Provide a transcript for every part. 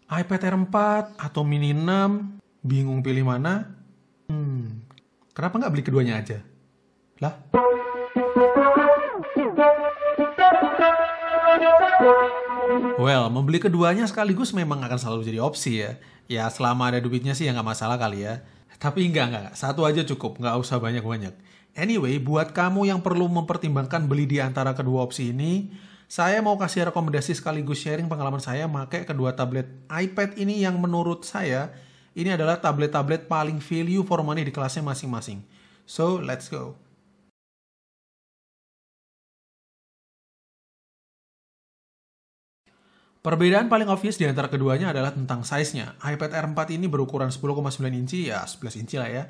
iPad Air 4 atau Mini 6? Bingung pilih mana? Kenapa nggak beli keduanya aja? Lah, well, membeli keduanya sekaligus memang akan selalu jadi opsi ya. Ya, selama ada duitnya sih ya nggak masalah kali ya. Tapi enggak. Satu aja cukup, nggak usah banyak-banyak. Anyway, buat kamu yang perlu mempertimbangkan beli di antara kedua opsi ini, saya mau kasih rekomendasi sekaligus sharing pengalaman saya pakai kedua tablet iPad ini yang menurut saya, ini adalah tablet-tablet paling value for money di kelasnya masing-masing. So, let's go. Perbedaan paling obvious di antara keduanya adalah tentang size-nya. iPad Air 4 ini berukuran 10,9 inci, ya 11 inci lah ya.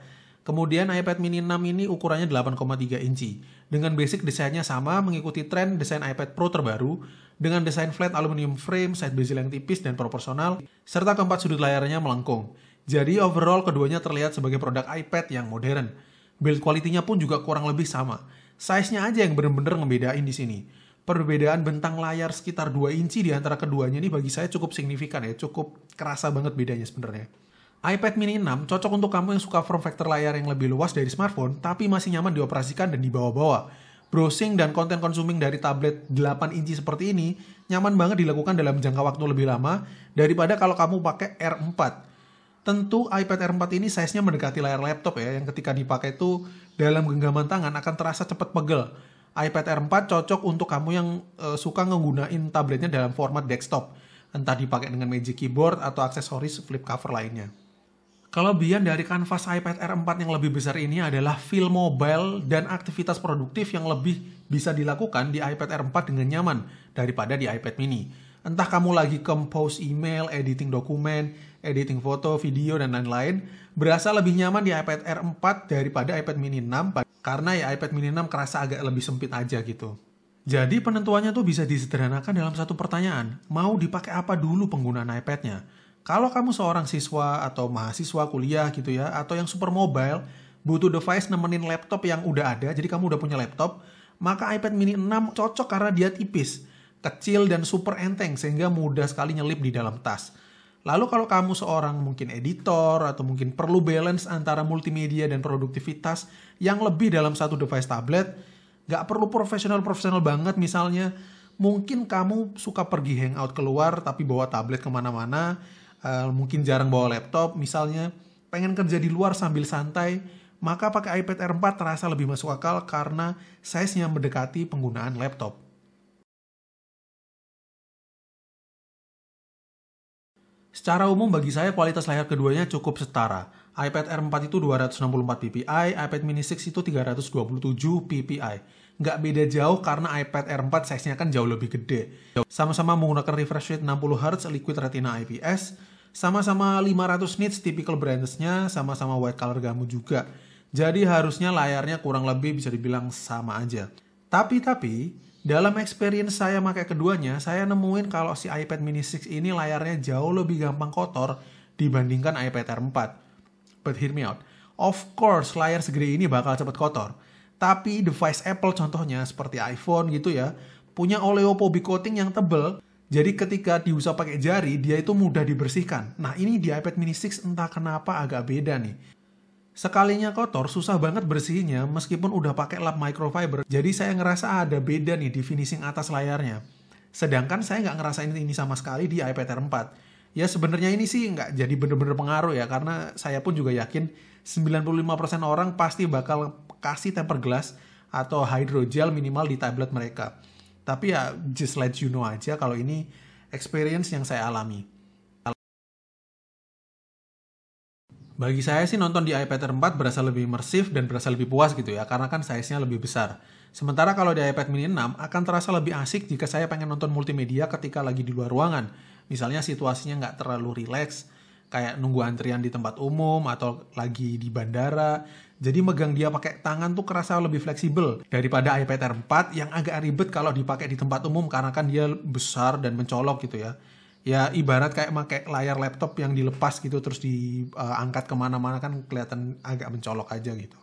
Kemudian iPad mini 6 ini ukurannya 8,3 inci. Dengan basic desainnya sama, mengikuti tren desain iPad Pro terbaru, dengan desain flat aluminium frame, side bezel yang tipis dan proporsional, serta keempat sudut layarnya melengkung. Jadi overall keduanya terlihat sebagai produk iPad yang modern. Build quality-nya pun juga kurang lebih sama. Size-nya aja yang bener-bener ngebedain di sini. Perbedaan bentang layar sekitar 2 inci di antara keduanya ini bagi saya cukup signifikan ya, cukup kerasa banget bedanya sebenarnya. iPad mini 6 cocok untuk kamu yang suka form factor layar yang lebih luas dari smartphone, tapi masih nyaman dioperasikan dan dibawa-bawa. Browsing dan konten consuming dari tablet 8 inci seperti ini nyaman banget dilakukan dalam jangka waktu lebih lama daripada kalau kamu pakai Air 4. Tentu iPad Air 4 ini size-nya mendekati layar laptop ya, yang ketika dipakai itu dalam genggaman tangan akan terasa cepat pegel. iPad Air 4 cocok untuk kamu yang suka nggunain tabletnya dalam format desktop, entah dipakai dengan Magic Keyboard atau aksesoris flip cover lainnya. Kelebihan dari kanvas iPad Air 4 yang lebih besar ini adalah feel mobile dan aktivitas produktif yang lebih bisa dilakukan di iPad Air 4 dengan nyaman daripada di iPad mini. Entah kamu lagi compose email, editing dokumen, editing foto, video, dan lain-lain, berasa lebih nyaman di iPad Air 4 daripada iPad mini 6, karena ya iPad mini 6 kerasa agak lebih sempit aja gitu. Jadi penentuannya tuh bisa disederhanakan dalam satu pertanyaan, mau dipakai apa dulu penggunaan iPad-nya? Kalau kamu seorang siswa atau mahasiswa kuliah gitu ya, atau yang super mobile, butuh device nemenin laptop yang udah ada, jadi kamu udah punya laptop, maka iPad mini 6 cocok karena dia tipis, kecil dan super enteng sehingga mudah sekali nyelip di dalam tas. Lalu kalau kamu seorang mungkin editor atau mungkin perlu balance antara multimedia dan produktivitas yang lebih dalam satu device tablet, nggak perlu profesional banget misalnya, mungkin kamu suka pergi hangout keluar tapi bawa tablet kemana-mana, mungkin jarang bawa laptop misalnya, pengen kerja di luar sambil santai, maka pakai iPad Air 4 terasa lebih masuk akal karena size-nya mendekati penggunaan laptop. Secara umum bagi saya kualitas layar keduanya cukup setara. iPad Air 4 itu 264 ppi, iPad mini 6 itu 327 ppi. Nggak beda jauh karena iPad Air 4 size-nya kan jauh lebih gede. Sama-sama menggunakan refresh rate 60Hz Liquid Retina IPS, sama-sama 500 nits typical brightness-nya, sama-sama white color gamu juga. Jadi harusnya layarnya kurang lebih bisa dibilang sama aja. Tapi, dalam experience saya pakai keduanya, saya nemuin kalau si iPad mini 6 ini layarnya jauh lebih gampang kotor dibandingkan iPad Air 4. But hear me out. Of course, layar segede ini bakal cepat kotor. Tapi device Apple contohnya seperti iPhone gitu ya, punya oleophobic coating yang tebal. Jadi ketika diusap pakai jari, dia itu mudah dibersihkan. Nah ini di iPad mini 6 entah kenapa agak beda nih. Sekalinya kotor, susah banget bersihinnya meskipun udah pakai lap microfiber. Jadi saya ngerasa ada beda nih di finishing atas layarnya. Sedangkan saya nggak ngerasain ini sama sekali di iPad Air 4. Ya sebenarnya ini sih nggak jadi bener-bener pengaruh ya, karena saya pun juga yakin 95% orang pasti bakal kasih tempered glass atau hydrogel minimal di tablet mereka. Tapi ya just let you know aja kalau ini experience yang saya alami. Bagi saya sih nonton di iPad Air 4 berasa lebih imersif dan berasa lebih puas gitu ya, karena kan size-nya lebih besar. Sementara kalau di iPad mini 6 akan terasa lebih asik jika saya pengen nonton multimedia ketika lagi di luar ruangan. Misalnya situasinya nggak terlalu rileks, kayak nunggu antrian di tempat umum atau lagi di bandara. Jadi megang dia pakai tangan tuh kerasa lebih fleksibel daripada iPad Air 4 yang agak ribet kalau dipakai di tempat umum karena kan dia besar dan mencolok gitu ya. Ya ibarat kayak pakai layar laptop yang dilepas gitu terus diangkat kemana-mana kan kelihatan agak mencolok aja gitu.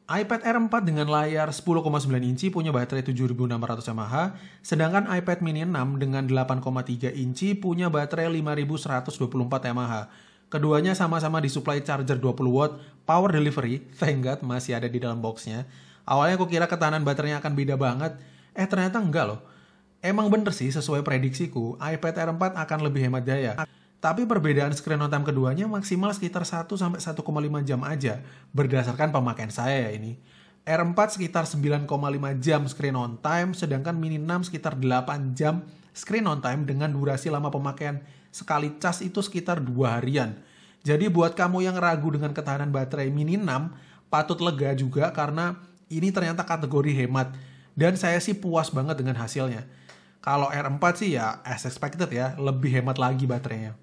iPad Air 4 dengan layar 10,9 inci punya baterai 7600 mAh, sedangkan iPad mini 6 dengan 8,3 inci punya baterai 5124 mAh. Keduanya sama-sama disuplai charger 20 watt, power delivery, thank God masih ada di dalam boxnya. Awalnya aku kira ketahanan baterainya akan beda banget, ternyata enggak loh. Emang bener sih sesuai prediksiku, iPad Air 4 akan lebih hemat daya. Tapi perbedaan screen on time keduanya maksimal sekitar 1-1,5 jam aja, berdasarkan pemakaian saya ya ini. Air 4 sekitar 9,5 jam screen on time, sedangkan Mini 6 sekitar 8 jam screen on time dengan durasi lama pemakaian sekali cas itu sekitar 2 harian. Jadi buat kamu yang ragu dengan ketahanan baterai Mini 6, patut lega juga karena ini ternyata kategori hemat. Dan saya sih puas banget dengan hasilnya. Kalau Air 4 sih ya as expected ya, lebih hemat lagi baterainya.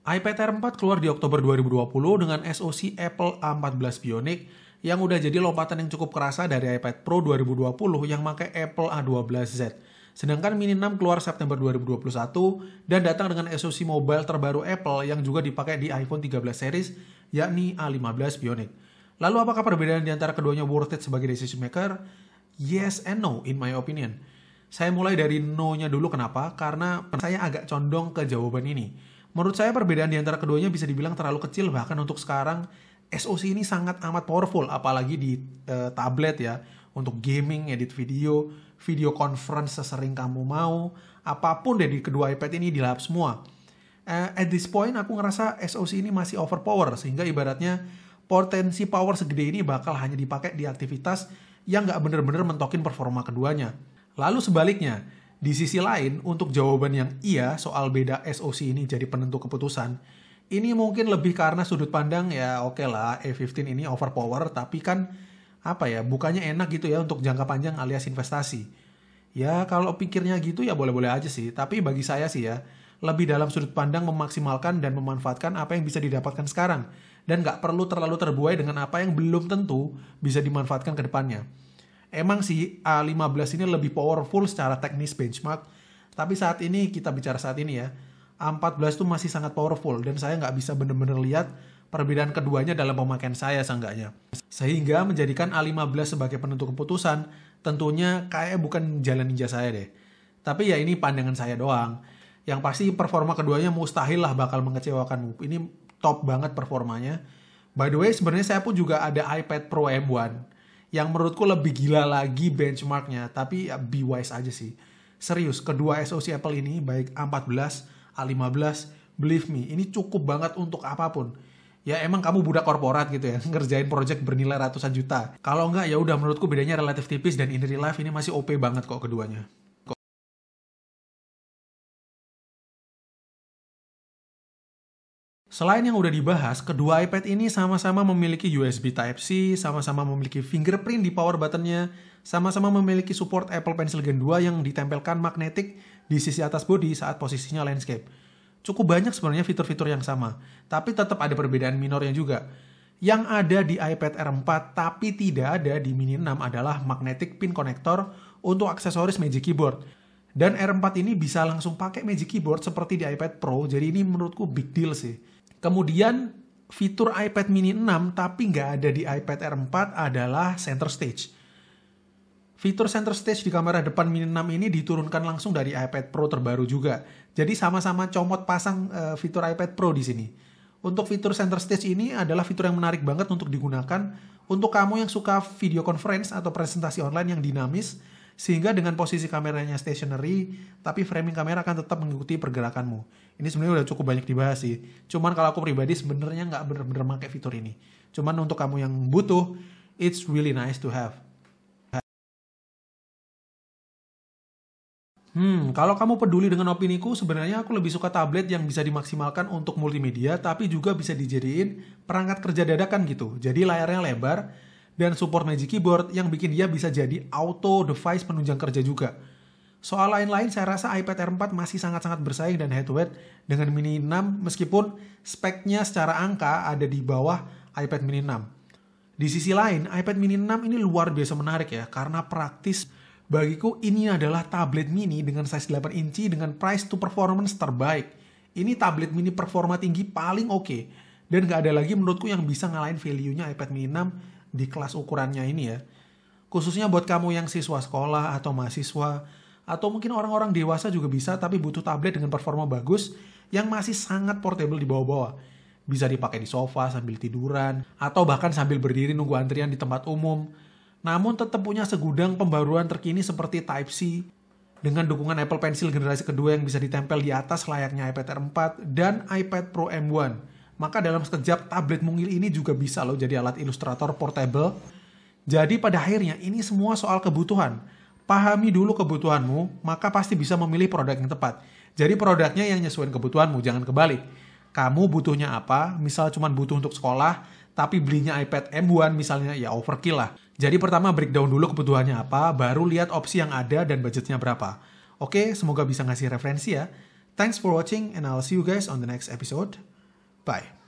iPad Air 4 keluar di Oktober 2020 dengan SoC Apple A14 Bionic yang udah jadi lompatan yang cukup kerasa dari iPad Pro 2020 yang pakai Apple A12Z. Sedangkan Mini 6 keluar September 2021 dan datang dengan SoC mobile terbaru Apple yang juga dipakai di iPhone 13 series yakni A15 Bionic. Lalu apakah perbedaan di antara keduanya worth it sebagai decision maker? Yes and no in my opinion. Saya mulai dari no-nya dulu, kenapa? Karena saya agak condong ke jawaban ini. Menurut saya perbedaan di antara keduanya bisa dibilang terlalu kecil, bahkan untuk sekarang SoC ini sangat amat powerful, apalagi di tablet ya, untuk gaming, edit video, video conference sesering kamu mau, apapun dari kedua iPad ini dilahap semua. At this point aku ngerasa SoC ini masih overpower, sehingga ibaratnya potensi power segede ini bakal hanya dipakai di aktivitas yang nggak bener-bener mentokin performa keduanya. Lalu sebaliknya, di sisi lain, untuk jawaban yang iya soal beda SoC ini jadi penentu keputusan, ini mungkin lebih karena sudut pandang ya oke lah, A15 ini overpower, tapi kan apa ya, bukannya enak gitu ya untuk jangka panjang alias investasi. Ya kalau pikirnya gitu ya boleh-boleh aja sih, tapi bagi saya sih ya, lebih dalam sudut pandang memaksimalkan dan memanfaatkan apa yang bisa didapatkan sekarang, dan nggak perlu terlalu terbuai dengan apa yang belum tentu bisa dimanfaatkan ke depannya. Emang sih A15 ini lebih powerful secara teknis benchmark, tapi saat ini, kita bicara saat ini ya, A14 tuh masih sangat powerful dan saya nggak bisa bener-bener lihat perbedaan keduanya dalam pemakaian saya seenggaknya. Sehingga menjadikan A15 sebagai penentu keputusan tentunya kayak bukan jalan ninja saya deh. Tapi ya ini pandangan saya doang. Yang pasti performa keduanya mustahil lah bakal mengecewakanmu. Ini top banget performanya. By the way, sebenarnya saya pun juga ada iPad Pro M1 yang menurutku lebih gila lagi benchmarknya, tapi ya be wise aja sih. Serius, kedua SoC Apple ini, baik A14, A15, believe me, ini cukup banget untuk apapun. Ya emang kamu budak korporat gitu ya, ngerjain project bernilai ratusan juta. Kalau enggak ya udah, menurutku bedanya relatif tipis dan in real life ini masih OP banget kok keduanya. Selain yang udah dibahas, kedua iPad ini sama-sama memiliki USB Type-C, sama-sama memiliki fingerprint di power buttonnya, sama-sama memiliki support Apple Pencil Gen 2 yang ditempelkan magnetik di sisi atas bodi saat posisinya landscape. Cukup banyak sebenarnya fitur-fitur yang sama, tapi tetap ada perbedaan minornya juga. Yang ada di iPad Air 4 tapi tidak ada di Mini 6 adalah magnetic pin connector untuk aksesoris Magic Keyboard. Dan Air 4 ini bisa langsung pakai Magic Keyboard seperti di iPad Pro, jadi ini menurutku big deal sih. Kemudian fitur iPad Mini 6 tapi nggak ada di iPad Air 4 adalah Center Stage. Fitur Center Stage di kamera depan Mini 6 ini diturunkan langsung dari iPad Pro terbaru juga. Jadi sama-sama comot pasang fitur iPad Pro di sini. Untuk fitur Center Stage ini adalah fitur yang menarik banget untuk digunakan untuk kamu yang suka video conference atau presentasi online yang dinamis, sehingga dengan posisi kameranya stationary, tapi framing kamera akan tetap mengikuti pergerakanmu. Ini sebenarnya udah cukup banyak dibahas sih. Cuman kalau aku pribadi sebenarnya nggak bener-bener pakai fitur ini. Cuman untuk kamu yang butuh, it's really nice to have. Kalau kamu peduli dengan opiniku, sebenarnya aku lebih suka tablet yang bisa dimaksimalkan untuk multimedia, tapi juga bisa dijadiin perangkat kerja dadakan gitu. Jadi layarnya lebar, dan support Magic Keyboard yang bikin dia bisa jadi auto device penunjang kerja juga. Soal lain-lain, saya rasa iPad Air 4 masih sangat-sangat bersaing dan head to head dengan Mini 6 meskipun speknya secara angka ada di bawah iPad Mini 6. Di sisi lain, iPad Mini 6 ini luar biasa menarik ya, karena praktis. Bagiku ini adalah tablet mini dengan size 8 inci dengan price to performance terbaik. Ini tablet mini performa tinggi paling oke. Dan nggak ada lagi menurutku yang bisa ngalahin value-nya iPad mini 6 di kelas ukurannya ini ya. Khususnya buat kamu yang siswa sekolah atau mahasiswa, atau mungkin orang-orang dewasa juga bisa tapi butuh tablet dengan performa bagus yang masih sangat portable di bawah-bawah. Bisa dipakai di sofa sambil tiduran, atau bahkan sambil berdiri nunggu antrian di tempat umum. Namun tetap punya segudang pembaruan terkini seperti Type-C, dengan dukungan Apple Pencil generasi kedua yang bisa ditempel di atas layaknya iPad Air 4 dan iPad Pro M1. Maka dalam sekejap tablet mungil ini juga bisa loh jadi alat ilustrator portable. Jadi pada akhirnya ini semua soal kebutuhan. Pahami dulu kebutuhanmu, maka pasti bisa memilih produk yang tepat. Jadi produknya yang nyesuaiin kebutuhanmu, jangan kebalik. Kamu butuhnya apa? Misal cuma butuh untuk sekolah, tapi belinya iPad M1 misalnya, ya overkill lah. Jadi pertama breakdown dulu kebutuhannya apa, baru lihat opsi yang ada dan budgetnya berapa. Oke, semoga bisa ngasih referensi ya. Thanks for watching and I'll see you guys on the next episode. Bye.